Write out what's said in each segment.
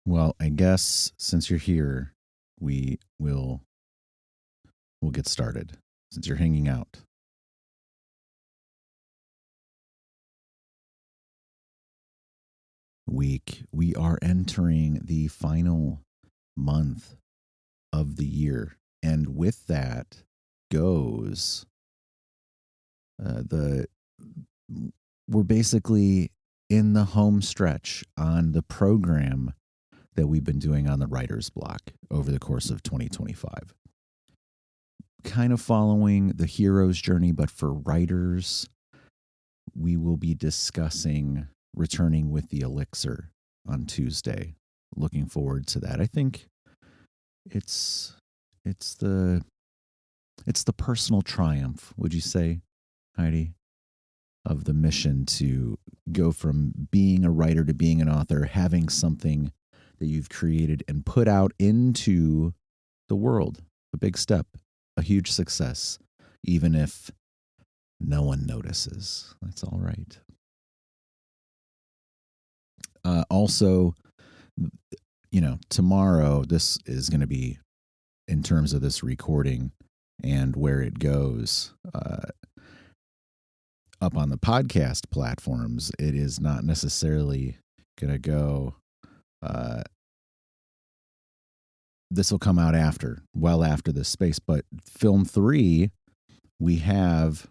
Well, I guess since you're here, we'll get started. Since you're hanging out. We are entering the final month of the year, and with that goes we're basically in the home stretch on the program that we've been doing on the writer's block over the course of 2025. Kind of following the hero's journey, but for writers, we will be discussing returning with the elixir on Tuesday. Looking forward to that. I think it's the personal triumph, would you say, Heidi, of the mission to go from being a writer to being an author, having something that you've created and put out into the world. A big step, a huge success, even if no one notices. That's all right. Also, tomorrow, this is going to be, in terms of this recording and where it goes, up on the podcast platforms, it is not necessarily going to go. This will come out well after this space. But film 3, we have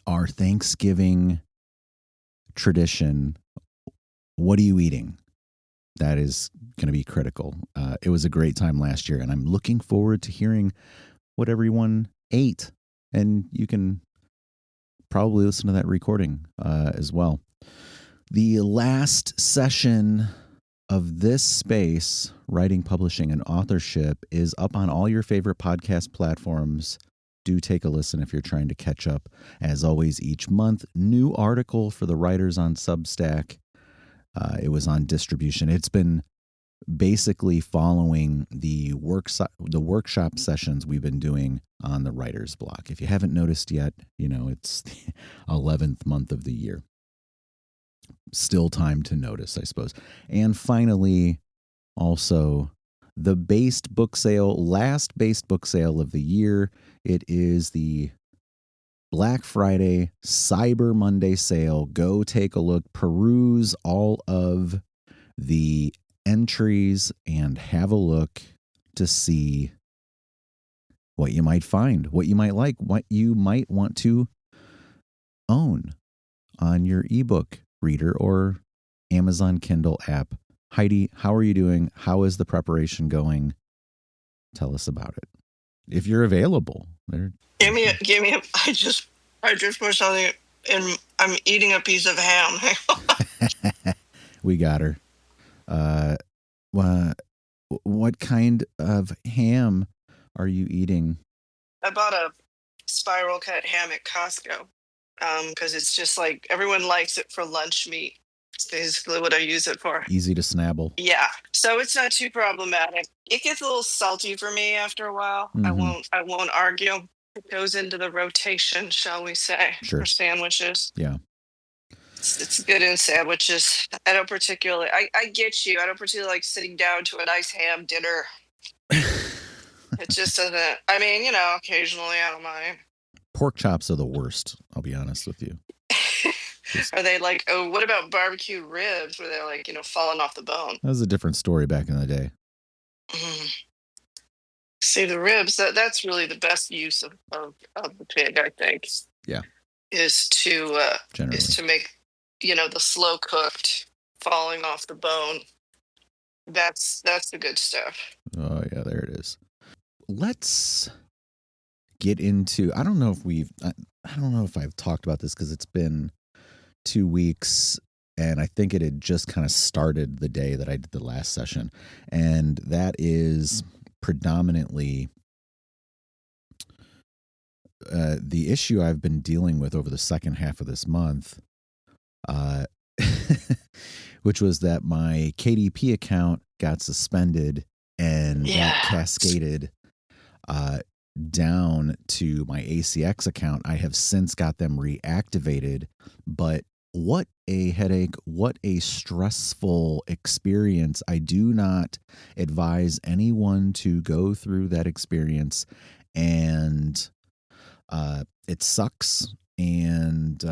our Thanksgiving tradition. What are you eating? That is going to be critical. It was a great time last year, and I'm looking forward to hearing what everyone ate. And you can probably listen to that recording as well. The last session of this space, writing, publishing, and authorship, is up on all your favorite podcast platforms. Do take a listen if you're trying to catch up. As always, each month, new article for the writers on Substack. It was on distribution. It's been basically following the workshop sessions we've been doing on the writer's block. If you haven't noticed yet, it's the 11th month of the year. Still time to notice, I suppose. And finally, also, the last based book sale of the year. It is the Black Friday, Cyber Monday sale. Go take a look, peruse all of the entries, and have a look to see what you might find, what you might like, what you might want to own on your ebook reader or Amazon Kindle app. Heidi, how are you doing? How is the preparation going? Tell us about it. If you're available. Give me I just put something in. I'm eating a piece of ham. We got her. What kind of ham are you eating? I bought a spiral cut ham at Costco because it's just like everyone likes it for lunch meat. It's basically what I use it for. Easy to snabble. Yeah, so it's not too problematic. It gets a little salty for me after a while. Mm-hmm. I won't argue. It goes into the rotation, shall we say, for sandwiches. Yeah. It's good in sandwiches. I don't particularly, I get you. I don't particularly like sitting down to a nice ham dinner. It just doesn't, occasionally I don't mind. Pork chops are the worst, I'll be honest with you. Are they like, what about barbecue ribs where they're like, falling off the bone? That was a different story back in the day. See, the ribs, that's really the best use of the pig, I think. Yeah. Is to make, the slow cooked falling off the bone. That's the good stuff. Oh yeah, there it is. Let's get into, I don't know if I've talked about this because it's been 2 weeks and I think it had just kind of started the day that I did the last session. And that is predominantly the issue I've been dealing with over the second half of this month, which was that my KDP account got suspended and that cascaded down to my ACX account. I have since got them reactivated, but what a headache, what a stressful experience. I do not advise anyone to go through that experience, and it sucks. And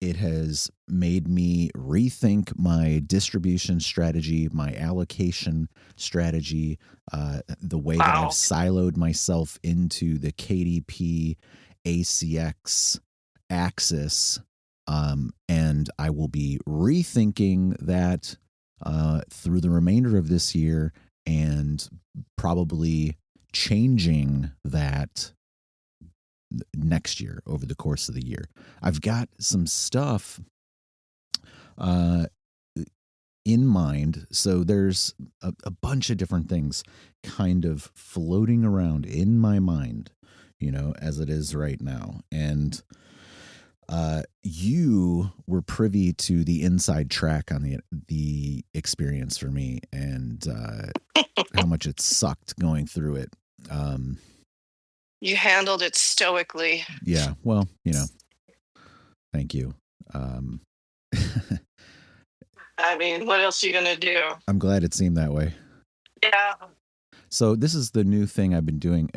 it has made me rethink my distribution strategy, my allocation strategy, the way that I've Wow. siloed myself into the KDP ACX axis. And I will be rethinking that through the remainder of this year, and probably changing that next year over the course of the year. I've got some stuff uh, in mind. So there's a bunch of different things kind of floating around in my mind, as it is right now. And you were privy to the inside track on the experience for me, and how much it sucked going through it. You handled it stoically. Yeah, well, thank you. I mean, what else are you gonna do? I'm glad it seemed that way. Yeah. So this is the new thing I've been doing.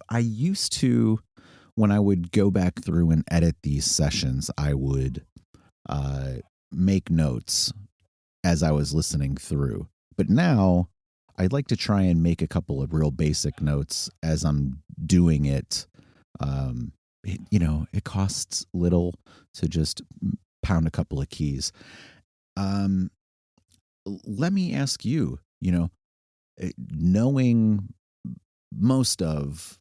I used to, when I would go back through and edit these sessions, I would make notes as I was listening through. But now I'd like to try and make a couple of real basic notes as I'm doing it. It costs little to just pound a couple of keys. Let me ask you, knowing most of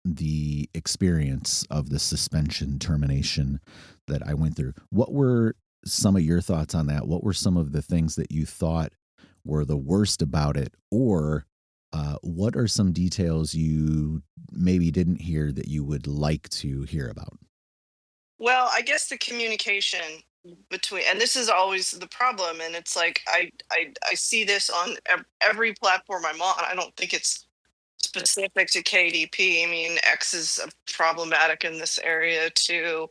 the experience of the suspension termination that I went through, what were some of your thoughts on that? What were some of the things that you thought were the worst about it? Or what are some details you maybe didn't hear that you would like to hear about? Well, I guess the communication between, and this is always the problem, and it's like I see this on every platform I'm on. I don't think it's specific to KDP. I mean, X is problematic in this area too.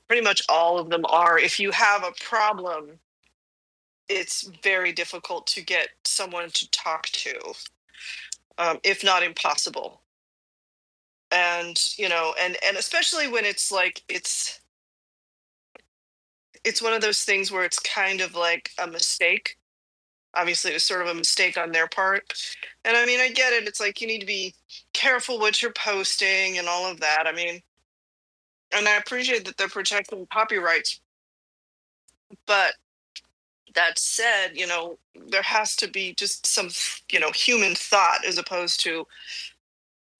Pretty much all of them are. If you have a problem, it's very difficult to get someone to talk to, if not impossible. And and especially when it's like it's one of those things where it's kind of like a mistake. Obviously, it was sort of a mistake on their part. And I mean, I get it. It's like you need to be careful what you're posting and all of that. I mean, and I appreciate that they're protecting copyrights. But that said, there has to be just some, human thought as opposed to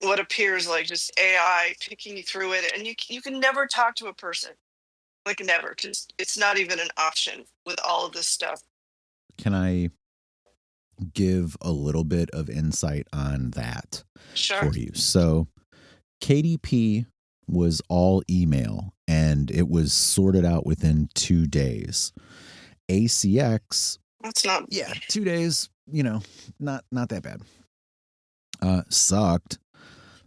what appears like just AI picking you through it. And you can never talk to a person, like never. Just it's not even an option with all of this stuff. Can I give a little bit of insight on that Sure. for you? So KDP was all email, and it was sorted out within 2 days. ACX, That's not. yeah, 2 days, not that bad. Sucked.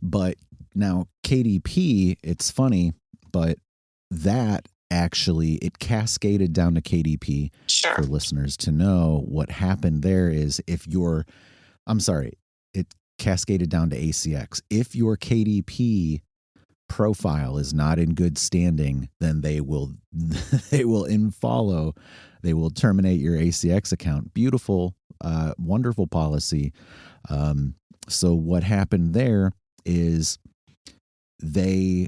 But now KDP, it's funny, but that actually, it cascaded down to KDP. Sure. For listeners to know what happened there is it cascaded down to ACX. If your KDP profile is not in good standing, then they will they will terminate your ACX account. Beautiful, wonderful policy. So what happened there is they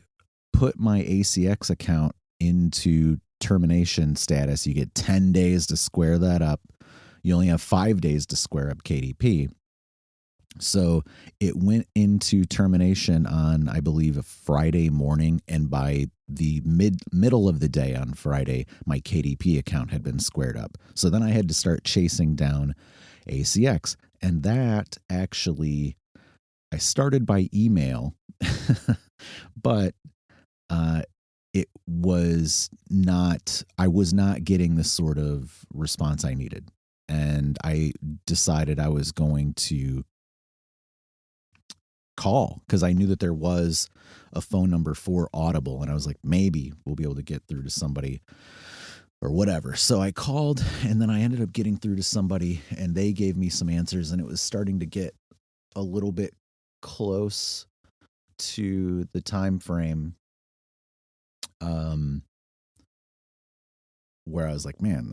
put my ACX account into termination status. You get 10 days to square that up. You only have 5 days to square up KDP. So it went into termination on, I believe, a Friday morning, and by the middle of the day on Friday, my KDP account had been squared up. So then I had to start chasing down ACX, and that actually, I started by email, but it was not, I was not getting the sort of response I needed. And I decided I was going to call because I knew that there was a phone number for Audible, and I was like, maybe we'll be able to get through to somebody or whatever. So I called, and then I ended up getting through to somebody, and they gave me some answers, and it was starting to get a little bit close to the time frame where I was like, man,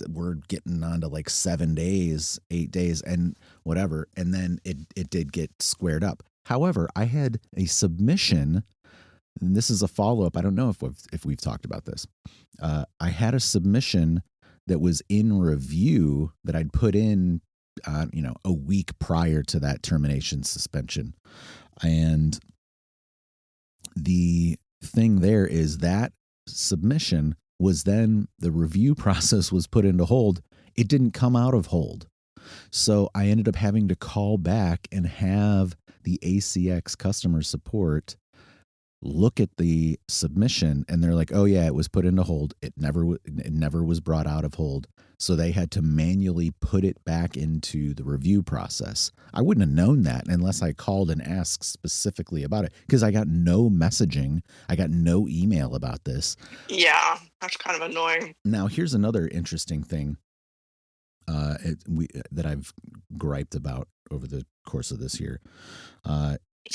we're getting on to like 7 days, 8 days, and whatever. And then it did get squared up. However, I had a submission, and this is a follow-up. I don't know if we've talked about this. I had a submission that was in review that I'd put in, a week prior to that termination suspension. And the thing there is that submission was then the review process was put into hold. It didn't come out of hold. So I ended up having to call back and have the ACX customer support look at the submission, and they're like, oh yeah, it was put into hold. It never was brought out of hold. So they had to manually put it back into the review process. I wouldn't have known that unless I called and asked specifically about it, because I got no messaging. I got no email about this. Yeah, that's kind of annoying. Now, here's another interesting thing that I've griped about over the course of this year.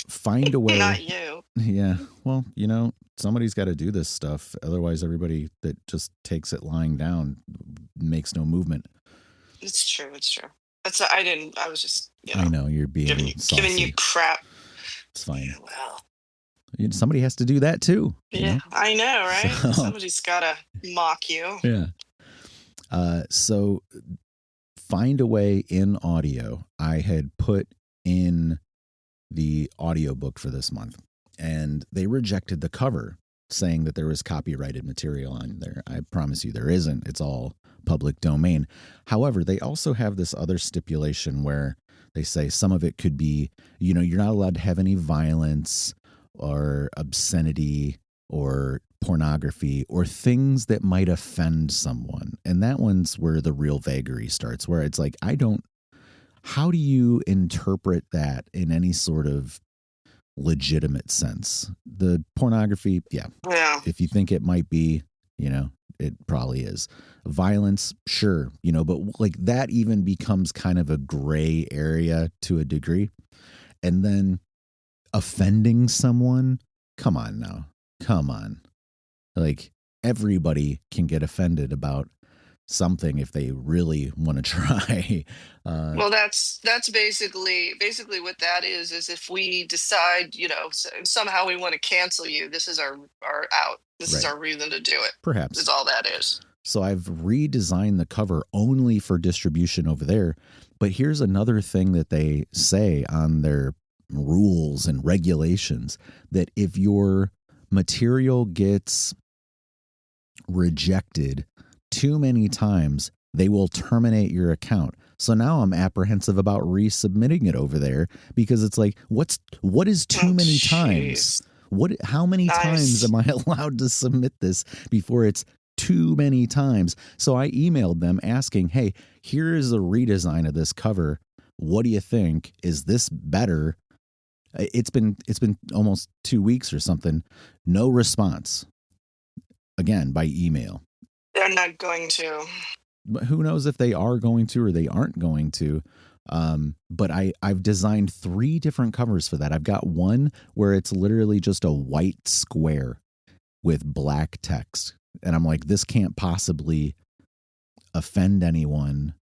Find a way. Not you. Yeah. Well, somebody's got to do this stuff. Otherwise, everybody that just takes it lying down makes no movement. It's true. I was just, I know you're being giving you crap. It's fine. Yeah, well, somebody has to do that too. Yeah, I know, right? So, somebody's got to mock you. Yeah. So find a way in audio. I had put in the audiobook for this month, and they rejected the cover, saying that there was copyrighted material on there. I promise you there isn't. It's all public domain. However, they also have this other stipulation where they say some of it could be, you're not allowed to have any violence or obscenity or pornography or things that might offend someone. And that one's where the real vagary starts, where it's like, how do you interpret that in any sort of legitimate sense? The pornography, yeah. If you think it might be, it probably is. Violence, sure, but like that even becomes kind of a gray area to a degree. And then offending someone, come on now. Come on. Like, everybody can get offended about something if they really want to try. Well, that's basically what that is if we decide, somehow we want to cancel you, this is our out. This is our reason to do it. Perhaps. That's all that is. So I've redesigned the cover only for distribution over there. But here's another thing that they say on their rules and regulations, that if your material gets rejected too many times, they will terminate your account. So now I'm apprehensive about resubmitting it over there, because it's like, what is too many times? How many times am I allowed to submit this before it's too many times? So I emailed them asking, hey, here is a redesign of this cover. What do you think? Is this better? It's been almost 2 weeks or something. No response. Again, by email. They're not going to. But who knows if they are going to or they aren't going to. But I've designed 3 different covers for that. I've got one where it's literally just a white square with black text. And I'm like, this can't possibly offend anyone.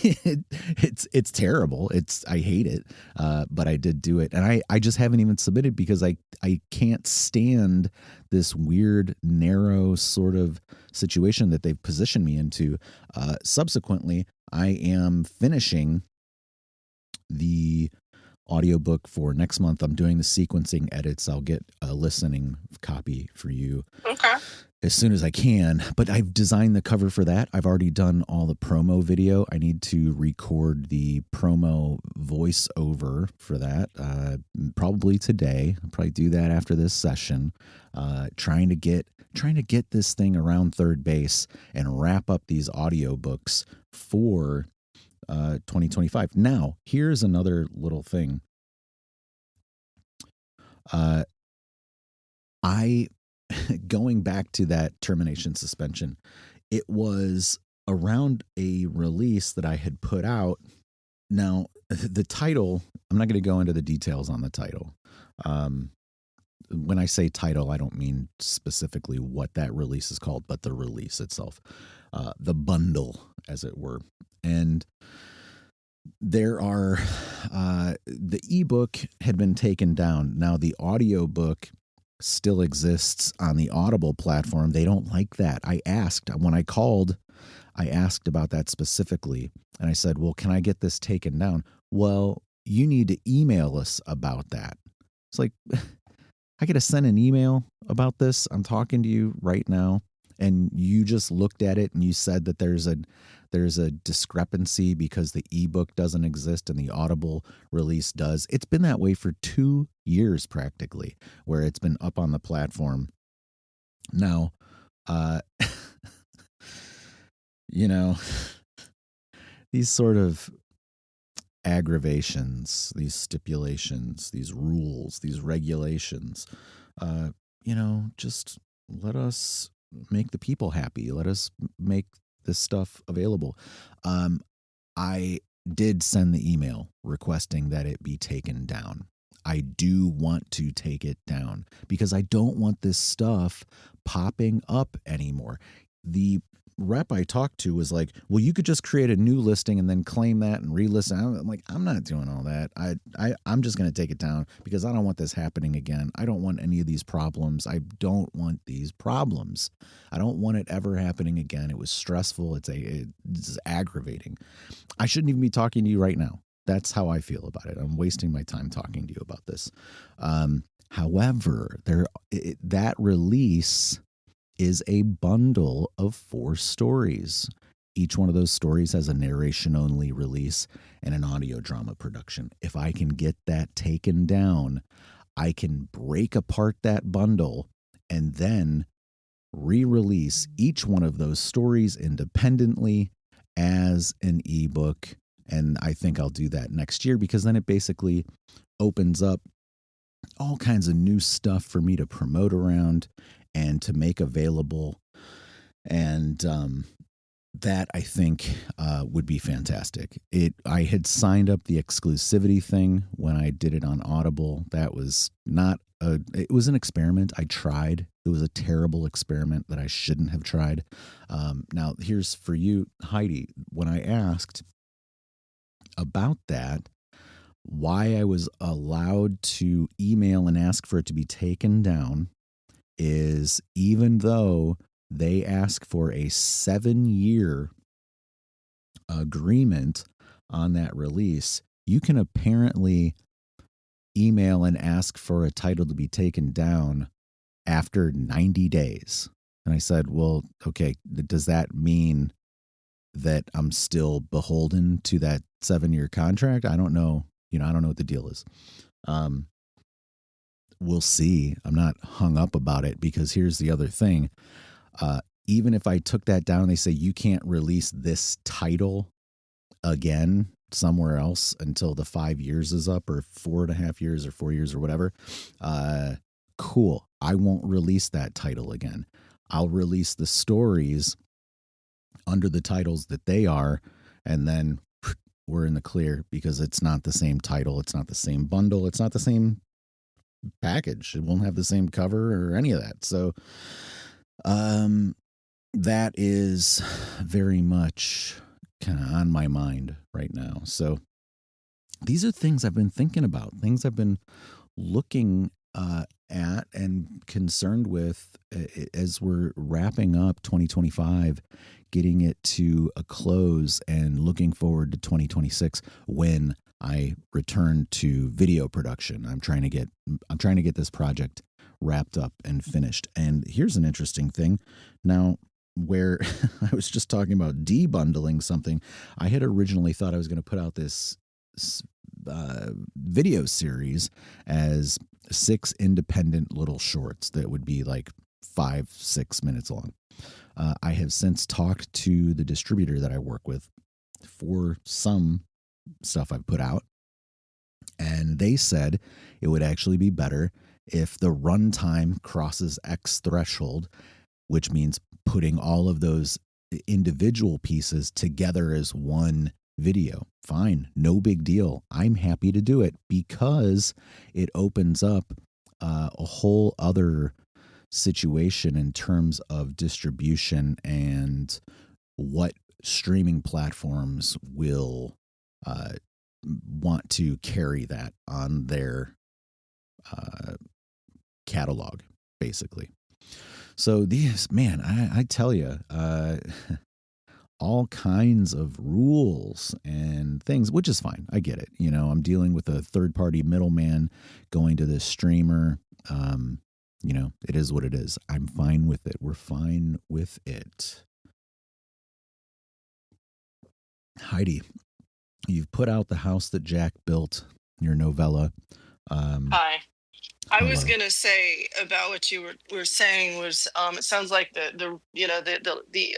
It's terrible. I hate it. But I did do it. And I just haven't even submitted because I can't stand this weird, narrow sort of situation that they've positioned me into. Subsequently, I am finishing the audiobook for next month. I'm doing the sequencing edits. I'll get a listening copy for you. Okay. As soon as I can, but I've designed the cover for that. I've already done all the promo video. I need to record the promo voiceover for that, probably today. I'll probably do that after this session. Trying to get this thing around third base and wrap up these audiobooks for 2025. Now, here's another little thing. Uh, I, going back to that termination suspension, it was around a release that I had put out. Now, the title, I'm not going to go into the details on the title. When I say title, I don't mean specifically what that release is called, but the release itself, the bundle, as it were. And there are, the ebook had been taken down. Now, the audiobook still exists on the Audible platform. They don't like that. I asked, when I called, I asked about that specifically. And I said, well, can I get this taken down? Well, you need to email us about that. It's like, I got to send an email about this. I'm talking to you right now, and you just looked at it and you said that there's a discrepancy because the ebook doesn't exist and the Audible release does. It's been that way for 2 years practically, where it's been up on the platform. Now, you know, these sort of aggravations, these stipulations, these rules, these regulations, just let us make the people happy. Let us make this stuff available. I did send the email requesting that it be taken down. I do want to take it down because I don't want this stuff popping up anymore. The rep I talked to was like, well, you could just create a new listing and then claim that and relist. I'm like, I'm not doing all that. I'm just going to take it down because I don't want this happening again. I don't want any of these problems. I don't want these problems. I don't want it ever happening again. It was stressful. It's aggravating. I shouldn't even be talking to you right now. That's how I feel about it. I'm wasting my time talking to you about this. However, that release is a bundle of 4 stories. Each one of those stories has a narration-only release and an audio drama production. If I can get that taken down, I can break apart that bundle and then re-release each one of those stories independently as an ebook. And I think I'll do that next year because then it basically opens up all kinds of new stuff for me to promote around and to make available. And that, I think, would be fantastic. I had signed up the exclusivity thing when I did it on Audible. That was it was an experiment. I tried. It was a terrible experiment that I shouldn't have tried. Now, here's for you, Heidi. When I asked about that, why I was allowed to email and ask for it to be taken down is even though they ask for a 7-year agreement on that release, you can apparently email and ask for a title to be taken down after 90 days. And I said, well, okay, does that mean that I'm still beholden to that 7-year contract? I don't know. I don't know what the deal is. We'll see. I'm not hung up about it because here's the other thing. Even if I took that down, they say you can't release this title again somewhere else until the 5 years is up, or 4.5 years, or 4 years, or whatever. Cool. I won't release that title again. I'll release the stories under the titles that they are, and then we're in the clear because it's not the same title. It's not the same bundle. It's not the same package. It won't have the same cover or any of that. So that is very much kind of on my mind right now. So these are things I've been thinking about, things I've been looking at and concerned with as we're wrapping up 2025, getting it to a close and looking forward to 2026 when I return to video production. I'm trying to get this project wrapped up and finished. And here's an interesting thing. Now, where I was just talking about debundling something, I had originally thought I was going to put out this video series as 6 independent little shorts that would be like 5-6 minutes long. I have since talked to the distributor that I work with for some stuff I've put out, and they said it would actually be better If the runtime crosses X threshold, which means putting all of those individual pieces together as one video, fine, no big deal. I'm happy to do it because it opens up a whole other situation in terms of distribution and what streaming platforms will want to carry that on their catalog, basically. So these, man, I tell you, all kinds of rules and things, which is fine. I get it. You know, I'm dealing with a third-party middleman going to this streamer. You know, it is what it is. I'm fine with it. We're fine with it. Heidi, you've put out The House That Jack Built, your novella. Hi. I was Hello. gonna say about what you were saying was it sounds like the you know the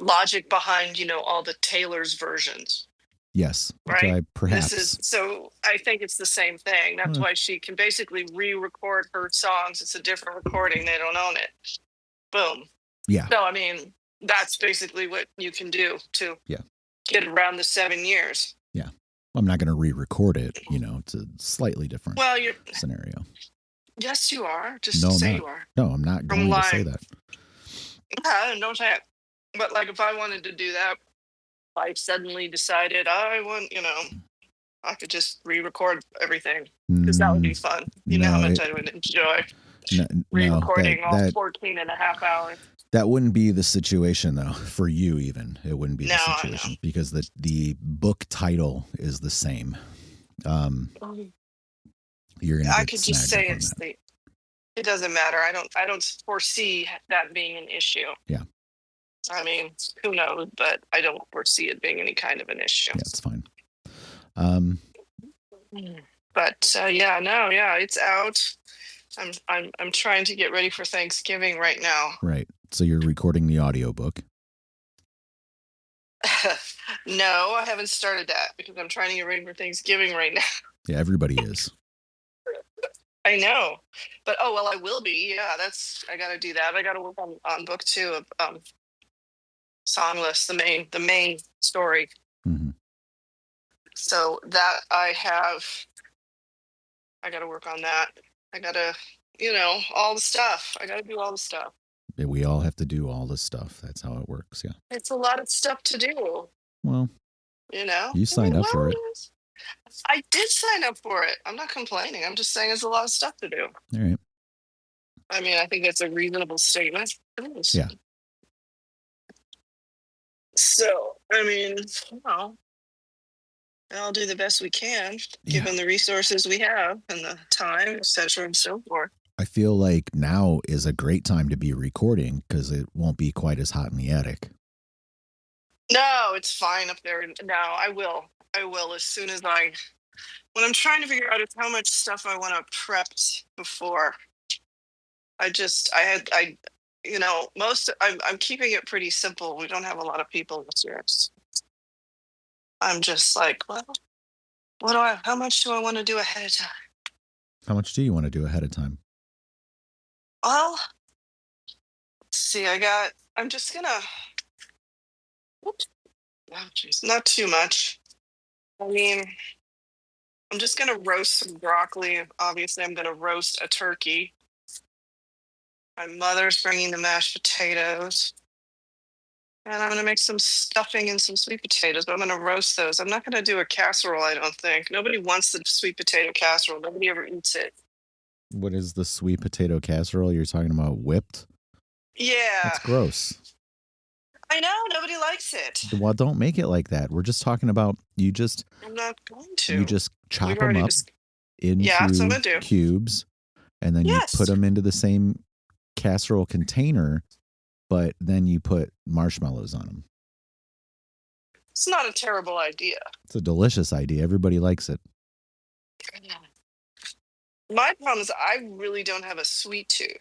logic behind all the Taylor's versions, Yes. right? This is Perhaps. so I think it's the same thing. That's why she can basically re-record her songs. It's a different recording. They don't own it. Boom. Yeah. So I mean, that's basically what you can do to get around the 7 years. Yeah. I'm not going to re-record it. You know, it's a slightly different scenario. Yes, you are. Just No, say I'm not. you are. No, I'm not going to say that. Don't say it. But like, if I wanted to do that, I suddenly decided I want, I could just re-record everything because that would be fun. You know how much I would enjoy re-recording all 14 and a half hours. That wouldn't be the situation, though, for you even. It wouldn't be the situation because the book title is the same. You're going to I could just say it's it doesn't matter. I don't foresee that being an issue. Yeah. I mean, who knows, but I don't foresee it being any kind of an issue. Yeah, it's fine. But it's out. I'm trying to get ready for Thanksgiving right now. Right. So you're recording the audiobook. No, I haven't started that because I'm trying to get ready for Thanksgiving right now. Yeah, everybody is. I know, but I will be. Yeah, I got to do that. I got to work on book 2 of Song List, the main story. Mm-hmm. So that I got to work on that. I got to, all the stuff. I got to do all the stuff. Yeah, we all have to do all this stuff. That's how it works. Yeah. It's a lot of stuff to do. Well, you signed up for it. I did sign up for it. I'm not complaining. I'm just saying it's a lot of stuff to do. All right. I mean, I think that's a reasonable statement. Yeah. So, I mean, I'll do the best we can, given the resources we have and the time, etc., and so forth. I feel like now is a great time to be recording because it won't be quite as hot in the attic. No, it's fine up there. No, I will as soon as what I'm trying to figure out is how much stuff I want to prep before. I'm keeping it pretty simple. We don't have a lot of people this year. I'm just like, well, how much do I want to do ahead of time? How much do you want to do ahead of time? Well, let's see, I'm just gonna, not too much. I mean, I'm just gonna roast some broccoli. Obviously, I'm gonna roast a turkey. My mother's bringing the mashed potatoes. And I'm gonna make some stuffing and some sweet potatoes, but I'm gonna roast those. I'm not gonna do a casserole, I don't think. Nobody wants the sweet potato casserole. Nobody ever eats it. What is the sweet potato casserole you're talking about? Whipped? Yeah. That's gross. I know, nobody likes it. Well, don't make it like that. We're just talking about I'm not going to. You just chop them up into that's what I'm gonna do. cubes, and then you put them into the same casserole container, but then you put marshmallows on them. It's not a terrible idea. It's a delicious idea. Everybody likes it. My problem is I really don't have a sweet tooth.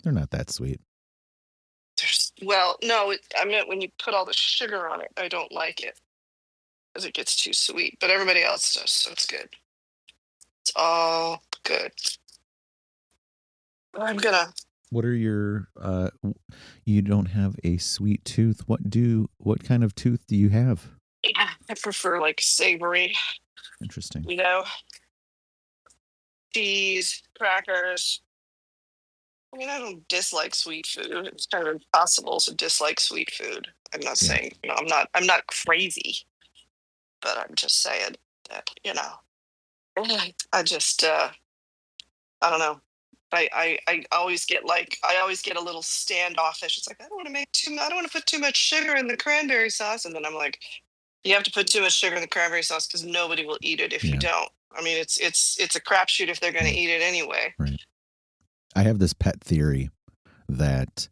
They're not that sweet. I meant when you put all the sugar on it, I don't like it because it gets too sweet. But everybody else does, so it's good. It's all Good. I'm gonna. What are your you don't have a sweet tooth. What kind of tooth do you have? Yeah, I prefer like savory. Interesting. You know, cheese, crackers. I mean, I don't dislike sweet food. It's kind of impossible to dislike sweet food. I'm not Yeah. saying, I'm not crazy, but I'm just saying that, I just, I don't know. I always get a little standoffish. It's like, I don't want to put too much sugar in the cranberry sauce. And then I'm like, you have to put too much sugar in the cranberry sauce because nobody will eat it if you Yeah. don't. I mean, it's a crapshoot if they're going to eat it anyway. Right. I have this pet theory that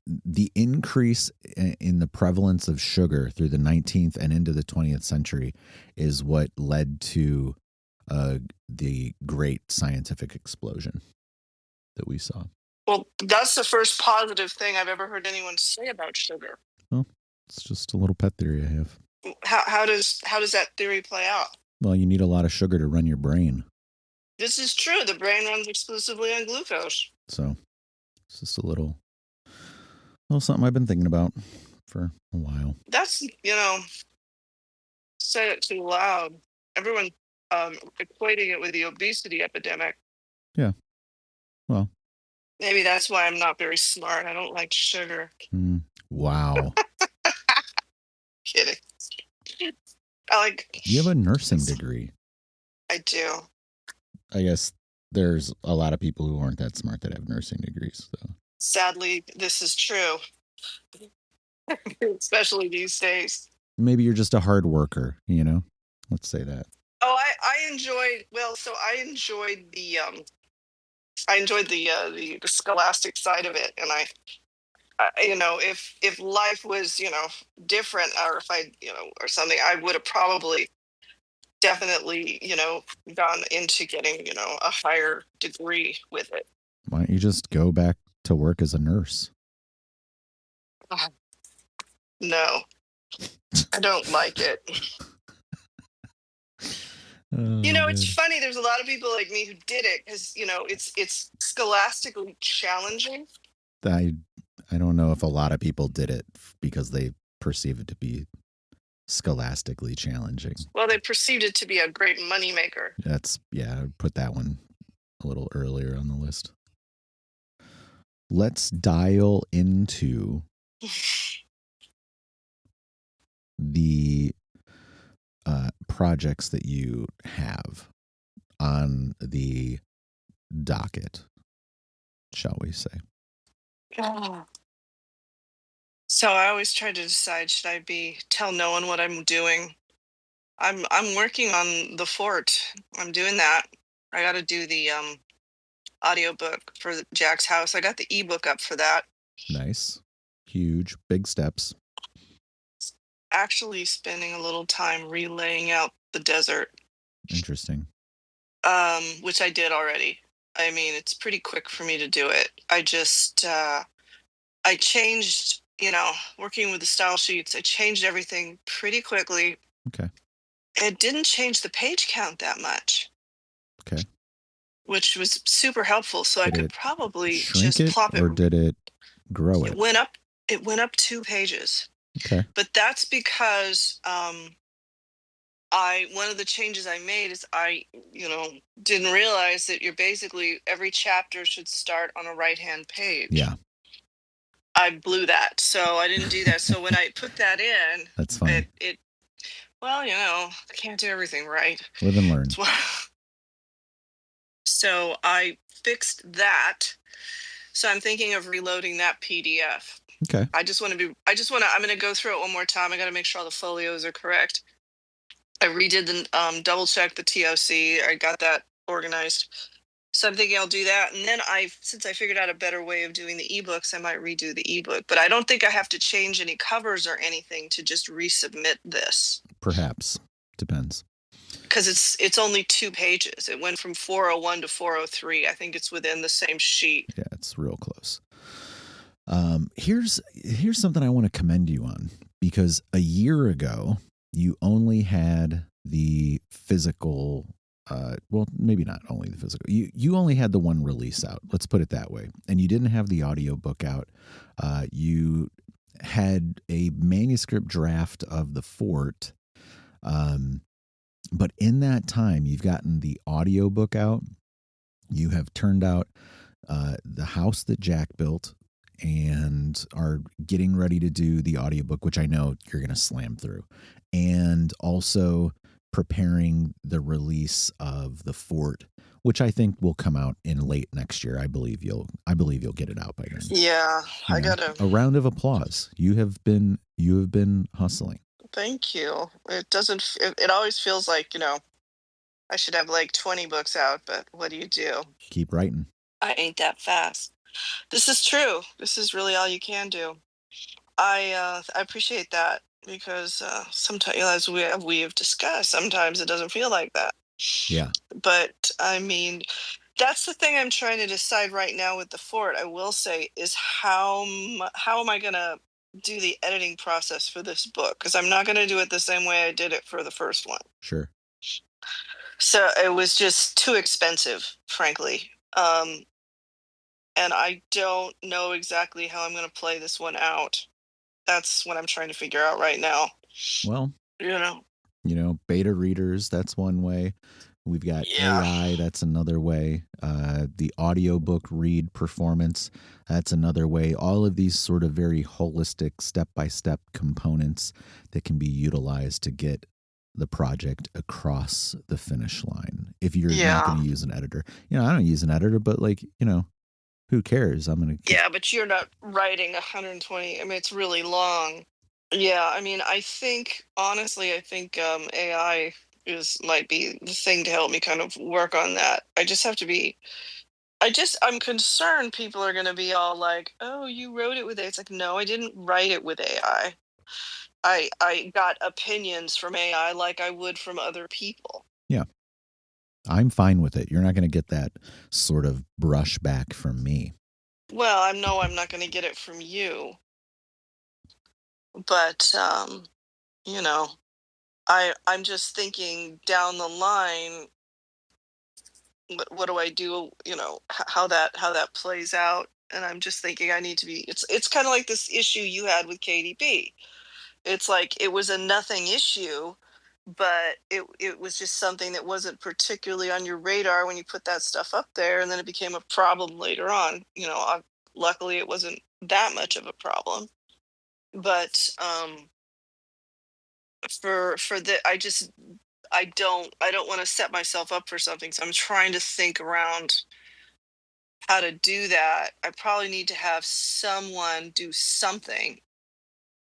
the increase in the prevalence of sugar through the 19th and into the 20th century is what led to the great scientific explosion that we saw. Well, that's the first positive thing I've ever heard anyone say about sugar. Well, it's just a little pet theory I have. How does that theory play out? Well, you need a lot of sugar to run your brain. This is true. The brain runs exclusively on glucose. So it's just a little something I've been thinking about for a while. That's, say it too loud. Everyone equating it with the obesity epidemic. Yeah. Well, maybe that's why I'm not very smart. I don't like sugar. Wow. Kidding. You have a nursing degree. I do. I guess there's a lot of people who aren't that smart that have nursing degrees. So. Sadly, this is true. Especially these days. Maybe you're just a hard worker, Let's say that. Oh, I enjoyed the scholastic side of it, and I if life was different, or if I or something, I would have probably definitely gone into getting a higher degree with it. Why don't you just go back to work as a nurse? No, I don't like it. It's funny. There's a lot of people like me who did it because it's scholastically challenging. I don't know if a lot of people did it because they perceive it to be scholastically challenging. Well, they perceived it to be a great moneymaker. I'd put that one a little earlier on the list. Let's dial into the projects that you have on the docket, shall we say. So I always try to decide, should I tell no one what I'm doing? I'm working on the fort. I'm doing that. I got to do the audiobook for Jack's House. I got the ebook up for that. Nice. Huge, big steps. Actually spending a little time relaying out the desert. Interesting. Which I did already. I mean, it's pretty quick for me to do it. I just I changed, working with the style sheets, I changed everything pretty quickly. Okay. It didn't change the page count that much. Okay. Which was super helpful. So I could probably shrink just plop it. Or did it grow it? It went up 2 pages. Okay. But that's because one of the changes I made is I didn't realize that every chapter should start on a right-hand page. Yeah. I blew that, so I didn't do that. So when I put that in, that's funny. I can't do everything right. Live and learn. So I fixed that. So I'm thinking of reloading that PDF. Okay. I'm going to go through it one more time. I got to make sure all the folios are correct. I redid the double check the TOC. I got that organized. So I'm thinking I'll do that. And then since I figured out a better way of doing the ebooks, I might redo the ebook. But I don't think I have to change any covers or anything to just resubmit this. Perhaps. Depends. Because it's only 2 pages. It went from 401 to 403. I think it's within the same sheet. Yeah, it's real close. Here's something I want to commend you on, because a year ago you only had the physical well, maybe not only the physical. You only had the one release out. Let's put it that way. And you didn't have the audiobook out. You had a manuscript draft of The Fort. But in that time, you've gotten the audiobook out. You have turned out the house that Jack built and are getting ready to do the audiobook, which I know you're going to slam through. And also preparing the release of The Fort, which I think will come out in late next year. I believe you'll get it out by then. Yeah, I gotta. A round of applause. You have been hustling. Thank you. It doesn't. It always feels like, I should have like 20 books out, but what do you do? Keep writing. I ain't that fast. This is true. This is really all you can do. I appreciate that, because sometimes, as we have discussed, sometimes it doesn't feel like that. Yeah. But I mean, that's the thing I'm trying to decide right now with The Fort. I will say, is how am I gonna do the editing process for this book? Because I'm not gonna do it the same way I did it for the first one. Sure. So it was just too expensive, frankly. And I don't know exactly how I'm going to play this one out. That's what I'm trying to figure out right now. Well, beta readers, that's one way. We've got AI, that's another way. The audiobook read performance, that's another way. All of these sort of very holistic step-by-step components that can be utilized to get the project across the finish line. If you're not going to use an editor. I don't use an editor, but who cares? I'm going to... Yeah, but you're not writing 120. I mean, it's really long. Yeah, I mean, honestly, I think AI might be the thing to help me kind of work on that. I'm concerned people are going to be all like, oh, you wrote it with AI. It's like, no, I didn't write it with AI. I got opinions from AI like I would from other people. Yeah. I'm fine with it. You're not going to get that sort of brush back from me. Well, I'm not going to get it from you. But, I'm just thinking down the line, what do I do, how that plays out. And I'm just thinking I need to be, it's kind of like this issue you had with KDP. It's like it was a nothing issue, but it was just something that wasn't particularly on your radar when you put that stuff up there, and then it became a problem later on. Luckily it wasn't that much of a problem, but I don't want to set myself up for something, so I'm trying to think around how to do that. I probably need to have someone do something.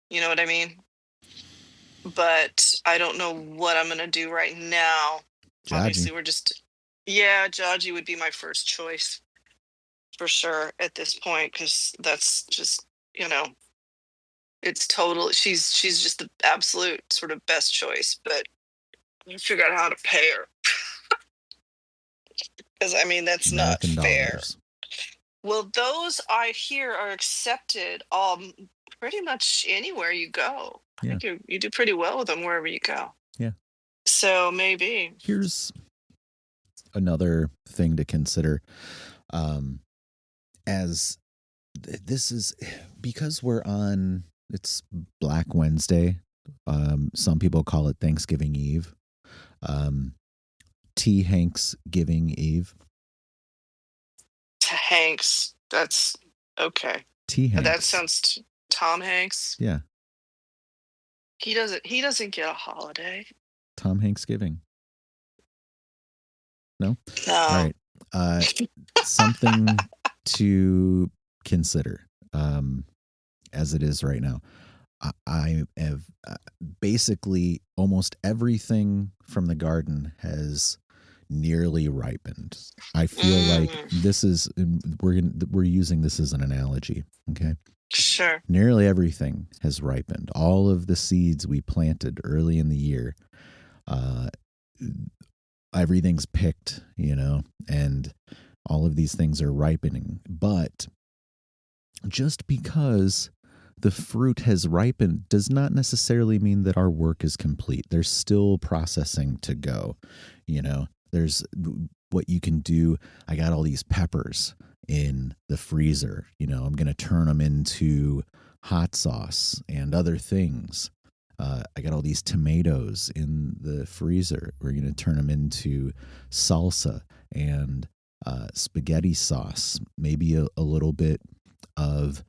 You know what I mean? But I don't know what I'm going to do right now. Jaji. Obviously, Jaji would be my first choice for sure at this point, because that's just, it's total. She's just the absolute sort of best choice, but I figure out how to pay her. Because, I mean, that's American not fair. dollars. Well, those I hear are accepted pretty much anywhere you go. I think you do pretty well with them wherever you go. Yeah. So maybe. Here's another thing to consider. As this is, because it's Black Wednesday. Some people call it Thanksgiving Eve. T. Hanks Giving Eve. Hanks. That's okay. T. Hanks. That sounds Tom Hanks. Yeah. He doesn't get a holiday. Tom Hanks Giving. No? No. All right. Something to consider as it is right now. I have basically almost everything from the garden has nearly ripened. I feel like this is, we're using this as an analogy. Okay. Sure. Nearly everything has ripened. All of the seeds we planted early in the year, everything's picked, and all of these things are ripening. But just because the fruit has ripened does not necessarily mean that our work is complete. There's still processing to go. There's what you can do. I got all these peppers in the freezer. I'm going to turn them into hot sauce and other things. I got all these tomatoes in the freezer. We're going to turn them into salsa and spaghetti sauce, maybe a little bit of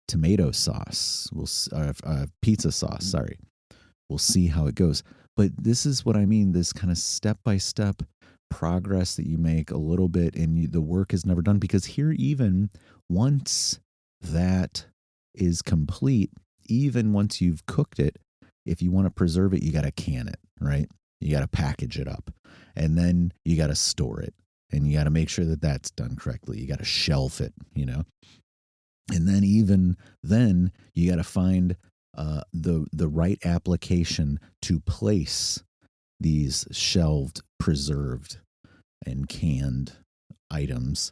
tomato sauce. Pizza sauce. Sorry. We'll see how it goes. But this is what I mean, this kind of step-by-step progress that you make a little bit, and the work is never done. Because here, even once that is complete, even once you've cooked it, if you want to preserve it, you got to can it, right? You got to package it up. And then you got to store it. And you got to make sure that that's done correctly. You got to shelf it, And then even then, you got to find the right application to place these shelved, preserved, and canned items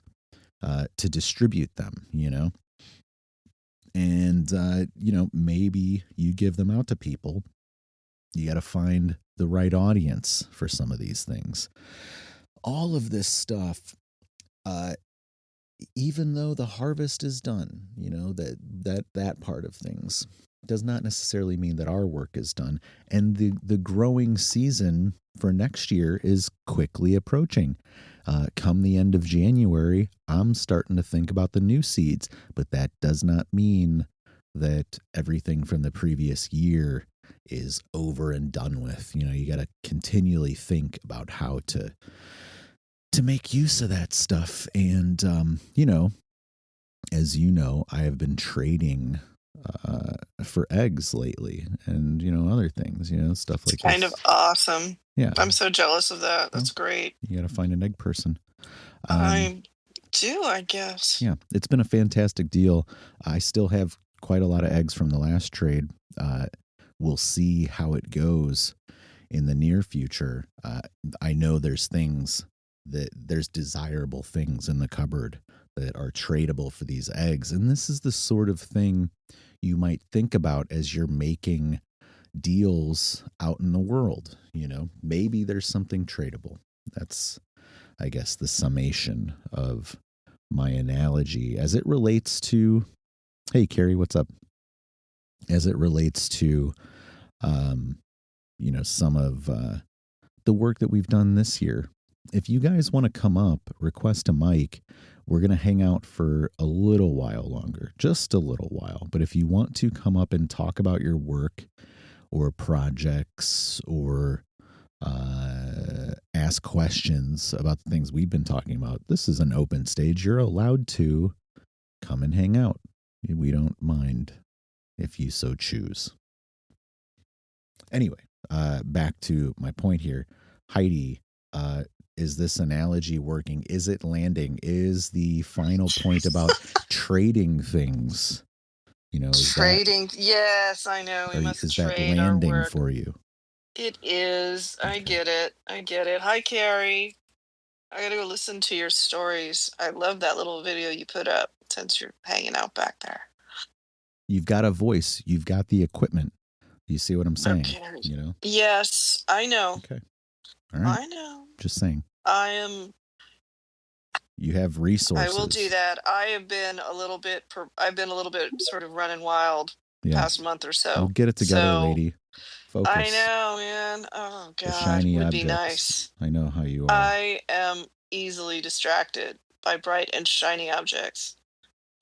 to distribute them, And, maybe you give them out to people. You got to find the right audience for some of these things. All of this stuff, even though the harvest is done, that part of things does not necessarily mean that our work is done. And the growing season for next year is quickly approaching. Come the end of January, I'm starting to think about the new seeds, but that does not mean that everything from the previous year is over and done with. You got to continually think about how to make use of that stuff. And, as you know, I have been trading for eggs lately and, other things, stuff like kind of awesome. Yeah. I'm so jealous of that. That's great. You got to find an egg person. I do, I guess. Yeah. It's been a fantastic deal. I still have quite a lot of eggs from the last trade. We'll see how it goes in the near future. I know there's desirable things in the cupboard that are tradable for these eggs. And this is the sort of thing you might think about as you're making deals out in the world. Maybe there's something tradable. That's, I guess, the summation of my analogy as it relates to, hey, Carrie, what's up? As it relates to, some of the work that we've done this year. If you guys want to come up, request a mic. We're going to hang out for a little while longer, just a little while. But if you want to come up and talk about your work or projects or ask questions about the things we've been talking about, this is an open stage. You're allowed to come and hang out. We don't mind if you so choose. Anyway, back to my point here. Heidi, is this analogy working? Is it landing? Is the final point about trading things? Trading. Yes, I know. We must trade our landing work. For you? It is. Okay. I get it. Hi, Carrie. I gotta go listen to your stories. I love that little video you put up since you're hanging out back there. You've got a voice. You've got the equipment. You see what I'm saying? Okay. Yes, I know. Okay. All right. I know. Just saying. You have resources. I will do that. I've been a little bit sort of running wild past month or so. We'll get it together, lady. Focus. I know, man. Oh God, the shiny would objects. be nice. I know how you are. I am easily distracted by bright and shiny objects.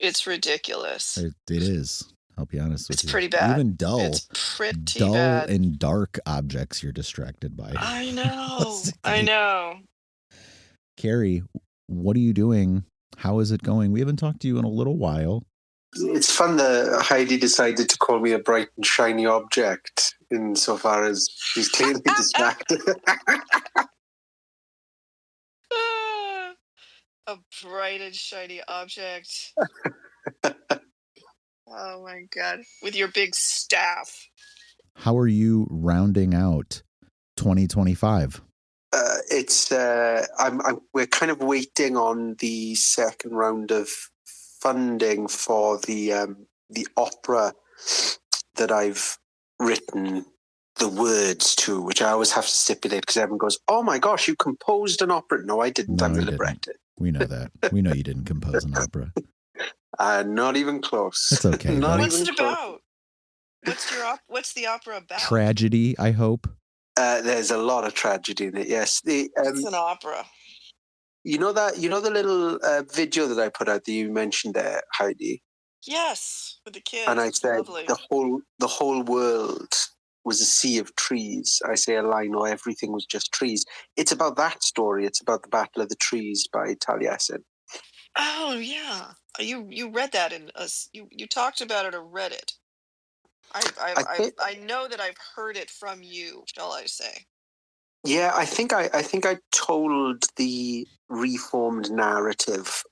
It's ridiculous. It is. I'll be honest with you. It's pretty bad. Even dull. It's pretty bad. And dark objects you're distracted by. I know. I know. Carrie, what are you doing? How is it going? We haven't talked to you in a little while. It's fun that Heidi decided to call me a bright and shiny object insofar as she's clearly distracted. A bright and shiny object. Oh my God. With your big staff. How are you rounding out 2025? We're kind of waiting on the second round of funding for the opera that I've written the words too, which I always have to stipulate because everyone goes, "Oh my gosh, you composed an opera." No, I didn't. No, I'm you the libretto. didn't. We know that. We know you didn't compose an opera. Not even close. That's okay, Not though. What's even it close. about? What's the opera about? Tragedy, I hope. There's a lot of tragedy in it. Yes, It's an opera. you know the little video that I put out that you mentioned there, Heidi. Yes, with the kids. And I it's said lovely. the whole world was a sea of trees. I say a line, or everything was just trees. It's about that story. It's about the Battle of the Trees by Taliesin. Oh yeah, you read that in us. You talked about it or read it. I know that I've heard it from you. Shall I say? Yeah, I think I told the reformed narrative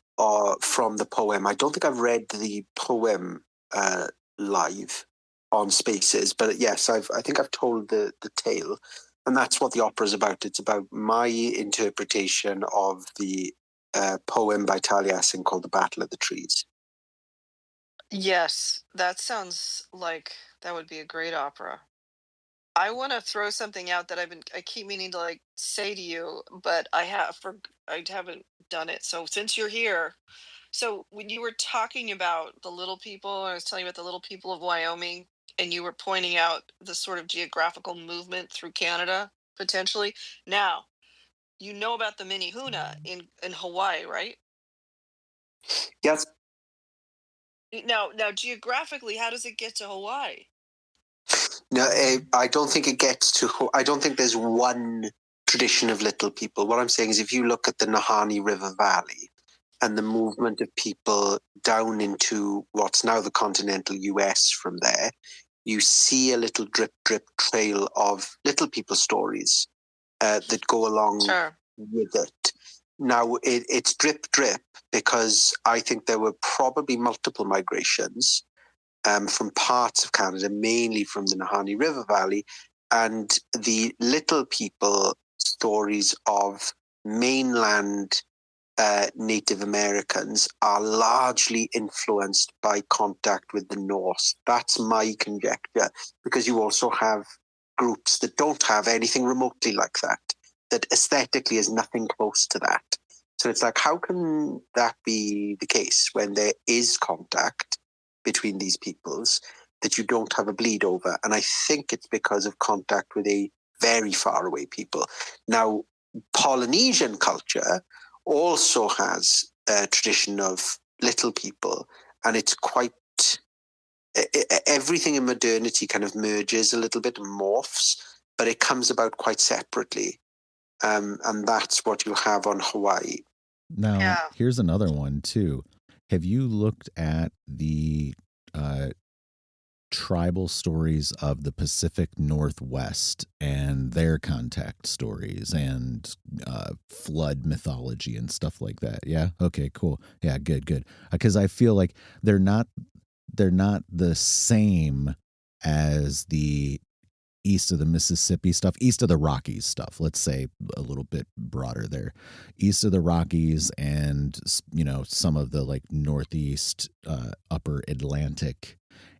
from the poem. I don't think I've read the poem live on Spaces, but yes, I think I've told the tale, and that's what the opera is about. It's about my interpretation of the poem by Taliesin called "The Battle of the Trees." Yes, that sounds like that would be a great opera. I want to throw something out that I keep meaning to like say to you, but I haven't done it. So since you're here, so when you were talking about the little people, I was telling you about the little people of Wyoming, and you were pointing out the sort of geographical movement through Canada potentially. Now, you know about the mini Huna in Hawaii, right? Yes. Now geographically, how does it get to Hawaii? No, I don't think it gets to. I don't think there's one tradition of little people. What I'm saying is, if you look at the Nahanni River Valley and the movement of people down into what's now the continental US from there, you see a little drip trail of little people stories that go along with it. Now, it's drip because I think there were probably multiple migrations from parts of Canada, mainly from the Nahanni River Valley, and the little people stories of mainland Native Americans are largely influenced by contact with the Norse. That's my conjecture, because you also have groups that don't have anything remotely like that aesthetically is nothing close to that. So it's like, how can that be the case when there is contact between these peoples that you don't have a bleed over? And I think it's because of contact with a very far away people. Now, Polynesian culture also has a tradition of little people, and it's quite everything in modernity kind of merges a little bit, morphs, but it comes about quite separately, and that's what you have on Hawaii. Now, here's another one too. Have you looked at the tribal stories of the Pacific Northwest and their contact stories and flood mythology and stuff like that? Yeah. Okay, cool. Yeah, good. Because I feel like they're not the same as the east of the Mississippi stuff, east of the Rockies stuff. Let's say a little bit broader there, east of the Rockies, and some of the like northeast, upper Atlantic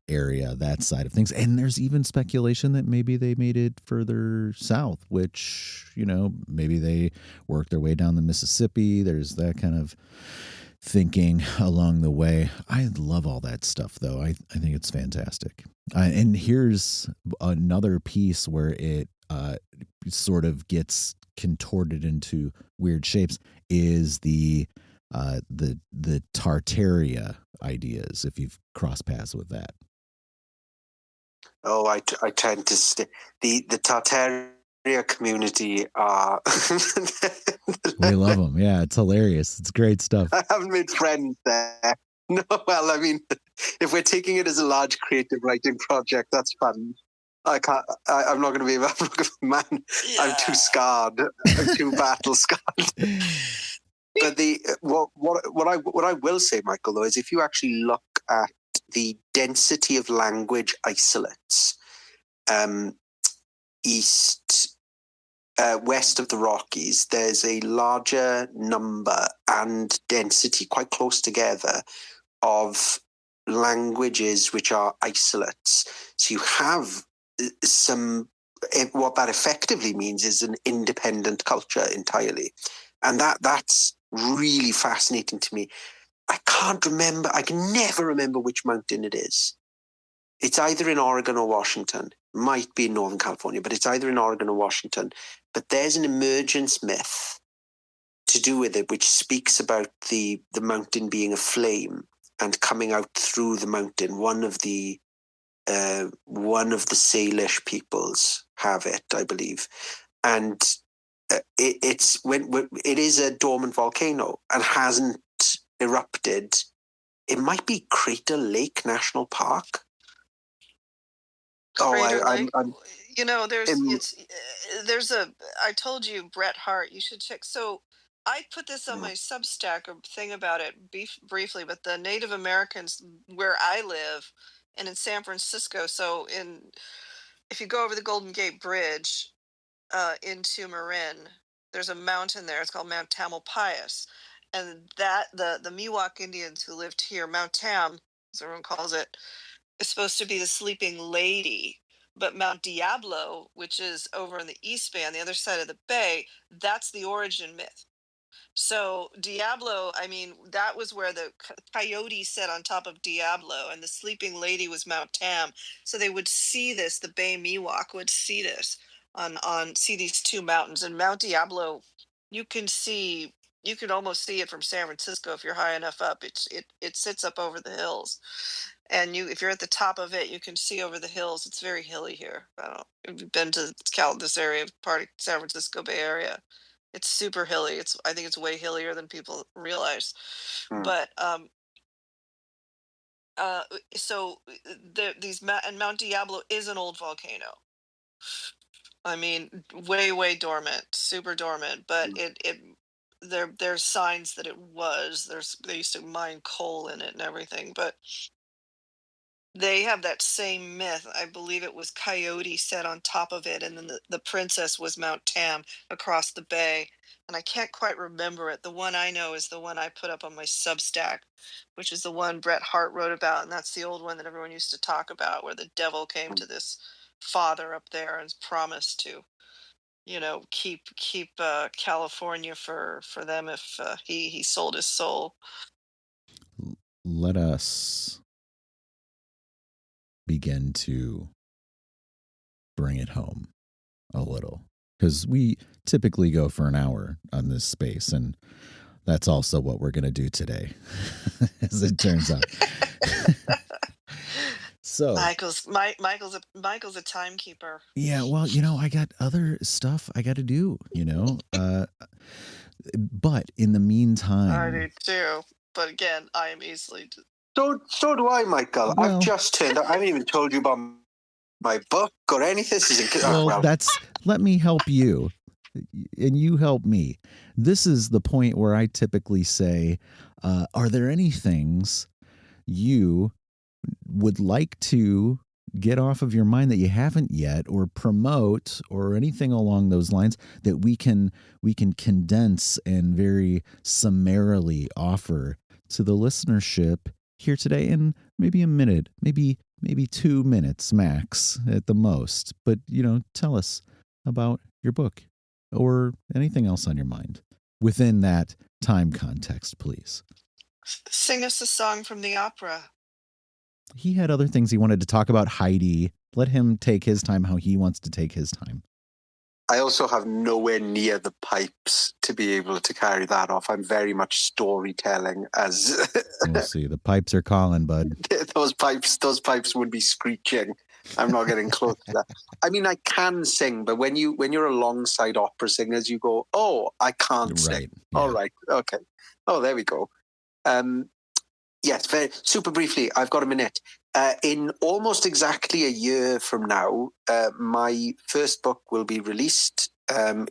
area, that side of things. And there's even speculation that maybe they made it further south, which maybe they worked their way down the Mississippi. There's that kind of thinking along the way. I love all that stuff, though. I think it's fantastic. And here's another piece where it sort of gets contorted into weird shapes is the Tartaria ideas, if you've crossed paths with that. Oh, I tend to the Tartaria community are we love them. Yeah, it's hilarious. It's great stuff. I haven't made friends there. No, well, I mean, if we're taking it as a large creative writing project, that's fun. I can't. I'm not going to be. Man, yeah. I'm too scarred. I'm too battle scarred. But what I will say, Michael, though, is if you actually look at the density of language isolates, west of the Rockies, there's a larger number and density, quite close together, of languages which are isolates. So you have some what that effectively means is an independent culture entirely. And that's really fascinating to me. I can never remember which mountain it is. It's either in Oregon or Washington. Might be in Northern California, but it's either in Oregon or Washington. But there's an emergence myth to do with it, which speaks about the mountain being aflame and coming out through the mountain. One of the Salish peoples have it, I believe, and it is a dormant volcano and hasn't erupted. It might be Crater Lake National Park. Crater Lake. I'm You know, there's a. I told you, Bret Hart. You should check. So I put this on my Substack thing about it briefly, but the Native Americans where I live and in San Francisco. So if you go over the Golden Gate Bridge into Marin, there's a mountain there. It's called Mount Tamalpais, and that the Miwok Indians who lived here, Mount Tam, as everyone calls it, is supposed to be the sleeping lady. But Mount Diablo, which is over on the East Bay on the other side of the bay, that's the origin myth. So Diablo, I mean, that was where the coyote sat on top of Diablo, and the sleeping lady was Mount Tam. So they would see this. The Bay Miwok would see this see these two mountains, and Mount Diablo. You can almost see it from San Francisco if you're high enough up. It sits up over the hills, and if you're at the top of it, you can see over the hills. It's very hilly here. I don't know if you've been to this area, part of San Francisco Bay Area. It's super hilly. I think it's way hillier than people realize. But so and Mount Diablo is an old volcano. I mean, way dormant, super dormant. But there's signs that it was. They used to mine coal in it and everything. But they have that same myth. I believe it was Coyote set on top of it, and then the princess was Mount Tam across the bay. And I can't quite remember it. The one I know is the one I put up on my Substack, which is the one Bret Hart wrote about, and that's the old one that everyone used to talk about, where the devil came to this father up there and promised to, keep California for them if he sold his soul. Let us begin to bring it home a little, because we typically go for an hour on this space, and that's also what we're going to do today, as it turns out. So Michael's a timekeeper. Yeah, well, I got other stuff I got to do, but in the meantime, I do too. But again, I am easily. So do I, Michael. Well, I've just turned. I haven't even told you about my book or anything. Let me help you, and you help me. This is the point where I typically say, are there any things you would like to get off of your mind that you haven't yet, or promote, or anything along those lines that we can condense and very summarily offer to the listenership here today in maybe a minute, maybe 2 minutes max at the most. But tell us about your book or anything else on your mind within that time context, please. Sing us a song from the opera. He had other things he wanted to talk about. Heidi, let him take his time how he wants to take his time. I also have nowhere near the pipes to be able to carry that off. I'm very much storytelling as We'll see. The pipes are calling, bud. Those pipes would be screeching. I'm not getting close to that. I mean, I can sing, but when you're alongside opera singers, you go, "Oh, I can't sing." Yeah. All right, okay. Oh, there we go. Yes, very super briefly. I've got a minute. In almost exactly a year from now, my first book will be released.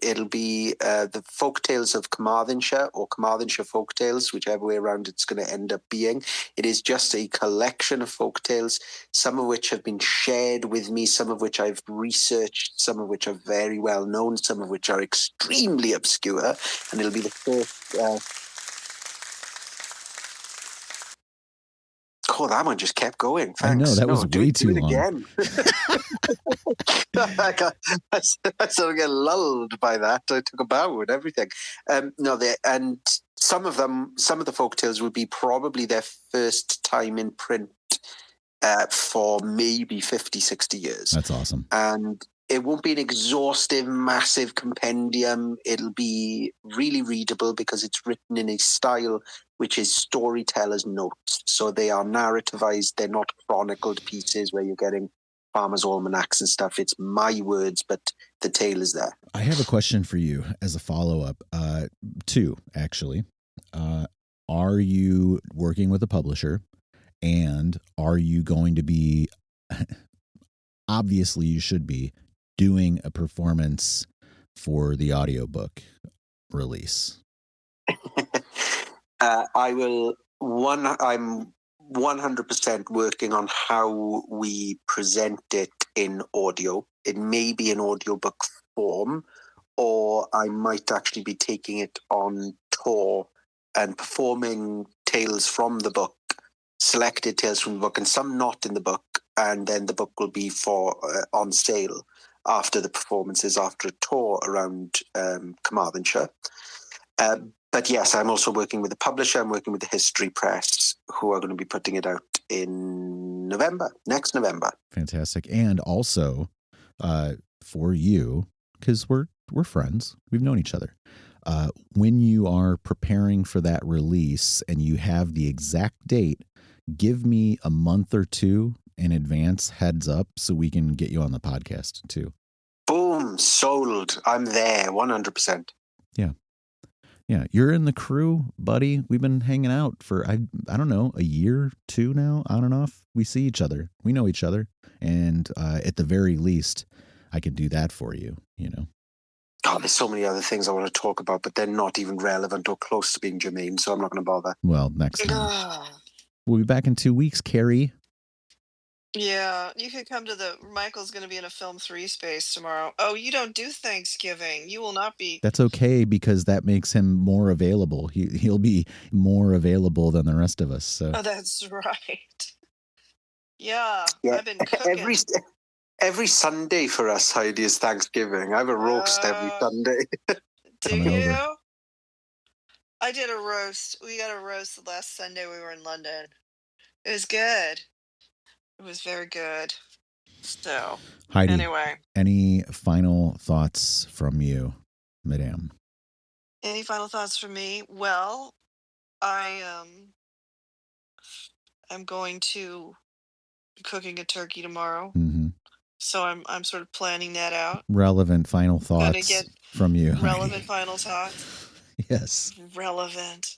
It'll be the Folktales of Carmarthenshire, or Carmarthenshire Folktales, whichever way around it's going to end up being. It is just a collection of folktales, some of which have been shared with me, some of which I've researched, some of which are very well known, some of which are extremely obscure, and it'll be the first Oh, that one just kept going. Thanks. I know, that was way too long. Again. I sort of get lulled by that. I took a bow and everything. And some of the folktales would be probably their first time in print for maybe 50, 60 years. That's awesome. And it won't be an exhaustive, massive compendium. It'll be really readable because it's written in a style which is storyteller's notes. So they are narrativized. They're not chronicled pieces where you're getting farmers' almanacs and stuff. It's my words, but the tale is there. I have a question for you as a follow-up. Two, actually. Are you working with a publisher? And are you going to be, obviously you should be, doing a performance for the audiobook release? I'm 100% working on how we present it in audio. It may be in audiobook form, or I might actually be taking it on tour and performing tales from the book, selected tales from the book, and some not in the book, and then the book will be on sale after the performances, after a tour around Carmarthenshire. But yes, I'm also working with the publisher. I'm working with the History Press, who are going to be putting it out in next November. Fantastic. And also for you, because we're friends, we've known each other. When you are preparing for that release and you have the exact date, give me a month or two in advance heads up so we can get you on the podcast too. Boom, sold. I'm there 100%. Yeah. Yeah, you're in the crew, buddy. We've been hanging out for, I don't know, a year, two now, on and off. We see each other. We know each other. And at the very least, I can do that for you, you know. God, there's so many other things I want to talk about, but they're not even relevant or close to being germane, so I'm not going to bother. Well, next time. We'll be back in 2 weeks, Carrie. Yeah, you could come to Michael's going to be in a Film 3 space tomorrow. Oh, you don't do Thanksgiving. You will not be. That's okay because that makes him more available. He'll be more available than the rest of us. So. Oh, that's right. Yeah, I've been cooking. Every Sunday for us, Heidi, is Thanksgiving. I have a roast every Sunday. Do you? Over. I did a roast. We got a roast the last Sunday we were in London. It was good. It was very good. So, Heidi, anyway. Any final thoughts from you, Madame? Any final thoughts from me? Well, I'm going to be cooking a turkey tomorrow. Mm-hmm. So I'm sort of planning that out. Relevant final thoughts from you. Relevant final thoughts? Yes. Relevant.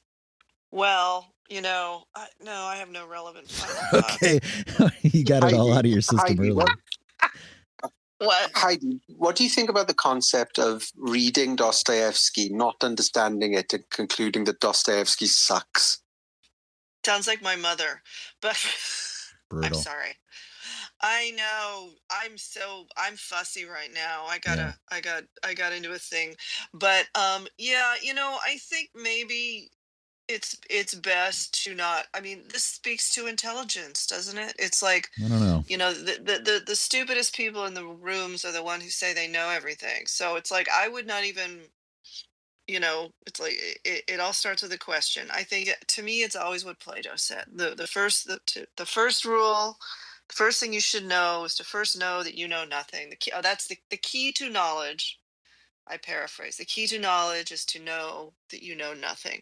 Well, you know, I have no relevant final thoughts. Okay. You got it all out of your system early. What? Heidi, what do you think about the concept of reading Dostoevsky, not understanding it, and concluding that Dostoevsky sucks? Sounds like my mother, but brutal. I'm sorry. I know. I'm fussy right now. I got into a thing, but yeah, you know, I think maybe it's best to not. I mean, this speaks to intelligence, doesn't it? It's like, I don't know. You know, the stupidest people in the rooms are the ones who say they know everything. So it's like I would not even. You know, it's like it all starts with a question. I think to me, it's always what Plato said. The first rule, the first thing you should know is to first know that you know nothing. That's the key to knowledge. I paraphrase. The key to knowledge is to know that you know nothing.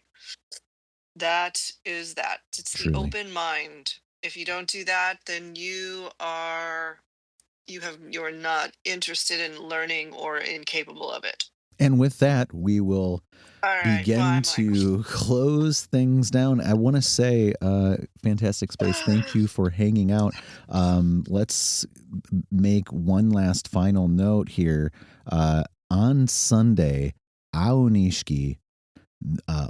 That is that. It's Truly. The open mind. If you don't do that, then you're not interested in learning or incapable of it. And with that, we will begin to close things down. I want to say, Fantastic Space, thank you for hanging out. Let's make one last final note here. On Sunday, Aonishiki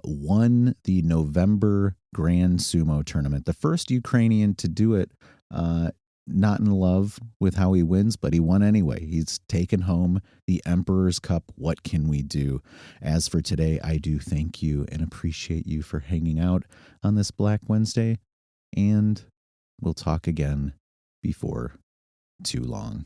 won the November Grand Sumo Tournament, the first Ukrainian to do it. Not in love with how he wins, but he won anyway. He's taken home the Emperor's Cup. What can we do? As for today, I do thank you and appreciate you for hanging out on this Black Wednesday. And we'll talk again before too long.